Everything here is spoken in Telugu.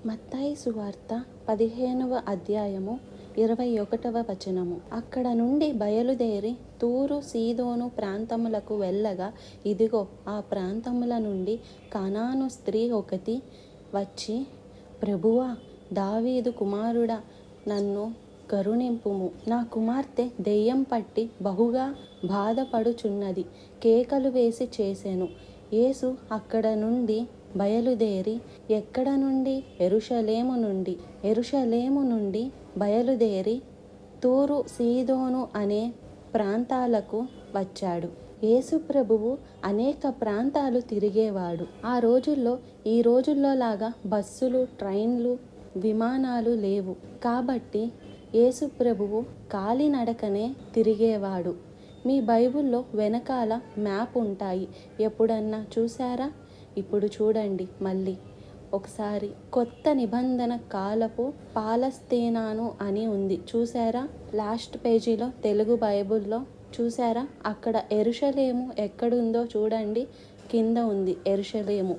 మత్తయి సువార్త 15వ అధ్యాయము 21వ వచనము. అక్కడ నుండి బయలుదేరి తూరు సీదోను ప్రాంతములకు వెళ్ళగా, ఇదిగో ఆ ప్రాంతముల నుండి కనాను స్త్రీ ఒకటి వచ్చి, ప్రభువా, దావీదు కుమారుడా, నన్ను కరుణింపుము, నా కుమార్తె దెయ్యం పట్టి బహుగా బాధపడుచున్నది, కేకలు వేసి చేసెను. యేసు అక్కడ నుండి బయలుదేరి ఎక్కడ నుండి? యెరూషలేము నుండి బయలుదేరి తూరు సీదోను అనే ప్రాంతాలకు వచ్చాడు. యేసు ప్రభువు అనేక ప్రాంతాలు తిరిగేవాడు. ఆ రోజుల్లో ఈ రోజుల్లో లాగా బస్సులు, ట్రైన్లు, విమానాలు లేవు. కాబట్టి యేసు ప్రభువు కాలినడకనే తిరిగేవాడు. మీ బైబిల్లో వెనకాల మ్యాప్ ఉంటాయి. ఎప్పుడన్నా చూసారా? ఇప్పుడు చూడండి మళ్ళీ ఒకసారి. కొత్త నిబంధన కాలపు పాలస్తీనాను అని ఉంది, చూసారా? లాస్ట్ పేజీలో తెలుగు బైబిల్లో చూసారా? అక్కడ యెరూషలేము ఎక్కడుందో చూడండి, కింద ఉంది యెరూషలేము.